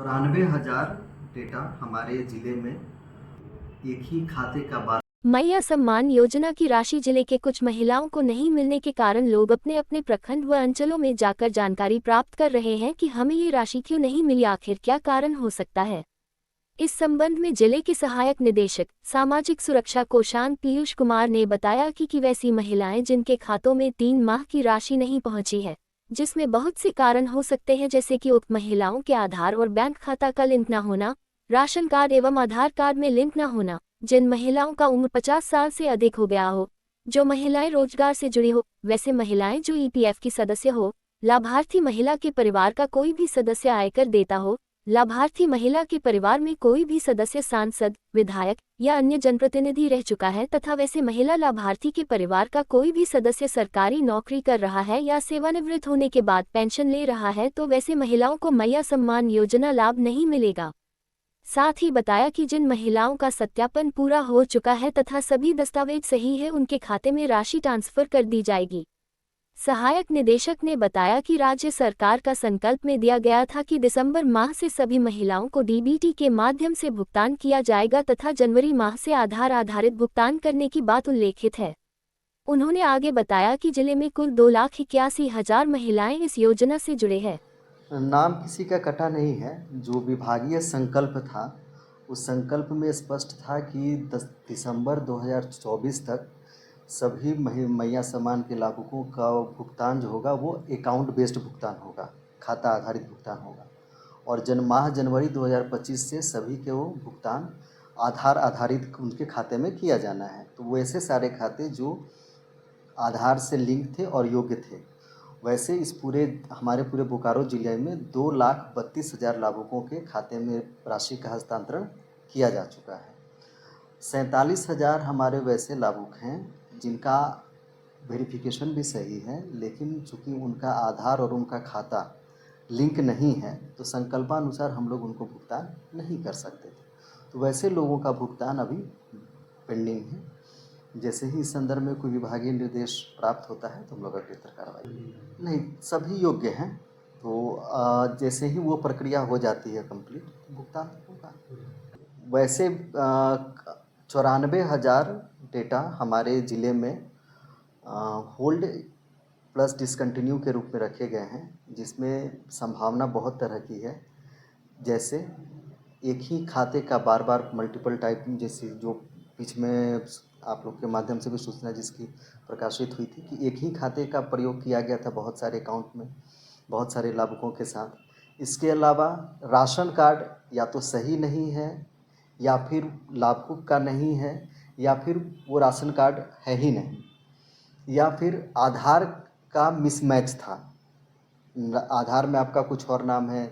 94,000 data हमारे जिले में एक ही खाते का बार मैया सम्मान योजना की राशि जिले के कुछ महिलाओं को नहीं मिलने के कारण लोग अपने अपने प्रखंड व अंचलों में जाकर जानकारी प्राप्त कर रहे हैं कि हमें ये राशि क्यों नहीं मिली, आखिर क्या कारण हो सकता है। इस संबंध में जिले के सहायक निदेशक सामाजिक सुरक्षा कोषांग पीयूष कुमार ने बताया कि वैसी महिलाएं जिनके खातों में 3 माह की राशि नहीं पहुंची है, जिसमें बहुत से कारण हो सकते हैं, जैसे कि उक्त महिलाओं के आधार और बैंक खाता का लिंक न होना, राशन कार्ड एवं आधार कार्ड में लिंक न होना, जिन महिलाओं का उम्र 50 साल से अधिक हो गया हो, जो महिलाएं रोजगार से जुड़ी हो, वैसे महिलाएं जो ईपीएफ की सदस्य हो, लाभार्थी महिला के परिवार का कोई भी सदस्य आयकर देता हो, लाभार्थी महिला के परिवार में कोई भी सदस्य सांसद, विधायक या अन्य जनप्रतिनिधि रह चुका है, तथा वैसे महिला लाभार्थी के परिवार का कोई भी सदस्य सरकारी नौकरी कर रहा है या सेवानिवृत्त होने के बाद पेंशन ले रहा है, तो वैसे महिलाओं को मैया सम्मान योजना लाभ नहीं मिलेगा। साथ ही बताया कि जिन महिलाओं का सत्यापन पूरा हो चुका है तथा सभी दस्तावेज सही है, उनके खाते में राशि ट्रांसफर कर दी जाएगी। सहायक निदेशक ने बताया कि राज्य सरकार का संकल्प में दिया गया था कि दिसंबर माह से सभी महिलाओं को डीबीटी के माध्यम से भुगतान किया जाएगा तथा जनवरी माह से आधार आधारित भुगतान करने की बात उल्लेखित है। उन्होंने आगे बताया कि जिले में कुल 2,81,000 महिलाएं इस योजना से जुड़े हैं। नाम किसी का कटा नहीं है। जो विभागीय संकल्प था, उस संकल्प में स्पष्ट था कि 10 दिसंबर 2024 तक सभी मैया सम्मान के लाभुकों का भुगतान जो होगा वो अकाउंट बेस्ड भुगतान होगा, खाता आधारित भुगतान होगा। और जनमाह जनवरी 2025 से सभी के वो भुगतान आधार आधारित उनके खाते में किया जाना है। तो वो ऐसे सारे खाते जो आधार से लिंक थे और योग्य थे। वैसे इस हमारे पूरे बोकारो जिले में 2,32,000 लाभुकों के खाते में राशि का हस्तांतरण किया जा चुका है। 47,000 हमारे वैसे लाभुक हैं जिनका वेरिफिकेशन भी सही है, लेकिन चूँकि उनका आधार और उनका खाता लिंक नहीं है, तो संकल्पानुसार हम लोग उनको भुगतान नहीं कर सकते थे। तो वैसे लोगों का भुगतान अभी पेंडिंग है। जैसे ही इस संदर्भ में कोई विभागीय निर्देश प्राप्त होता है तो हम लोग अग्रेतर कार्रवाई नहीं, सभी योग्य हैं। तो जैसे ही वो प्रक्रिया हो जाती है कंप्लीट, भुगतान होगा। वैसे 94,000 डेटा हमारे ज़िले में होल्ड प्लस डिसकंटिन्यू के रूप में रखे गए हैं, जिसमें संभावना बहुत तरह की है। जैसे एक ही खाते का बार बार मल्टीपल टाइप, जैसे जो बीच में आप लोग के माध्यम से भी सूचना जिसकी प्रकाशित हुई थी कि एक ही खाते का प्रयोग किया गया था बहुत सारे अकाउंट में, बहुत सारे लाभुकों के साथ। इसके अलावा राशन कार्ड या तो सही नहीं है, या फिर लाभुक का नहीं है, या फिर वो राशन कार्ड है ही नहीं, या फिर आधार का मिसमैच था। आधार में आपका कुछ और नाम है,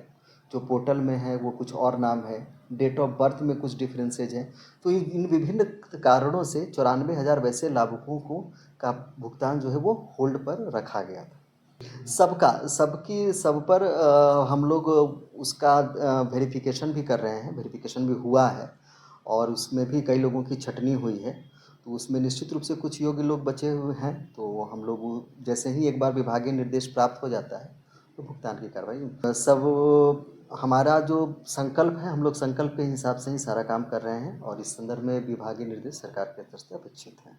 जो पोर्टल में है वो कुछ और नाम है, डेट ऑफ बर्थ में कुछ डिफरेंसेज हैं। तो इन विभिन्न कारणों से 94,000 वैसे लाभुकों को का भुगतान जो है वो होल्ड पर रखा गया था। सब पर हम लोग उसका वेरिफिकेशन भी कर रहे हैं, वेरिफिकेशन भी हुआ है और उसमें भी कई लोगों की छटनी हुई है। तो उसमें निश्चित रूप से कुछ योग्य लोग बचे हुए हैं। तो हम लोग जैसे ही एक बार विभागीय निर्देश प्राप्त हो जाता है तो भुगतान की कार्रवाई सब हमारा जो संकल्प है, हम लोग संकल्प के हिसाब से ही सारा काम कर रहे हैं और इस संदर्भ में विभागीय निर्देश सरकार की तरफ से अपेक्षित है।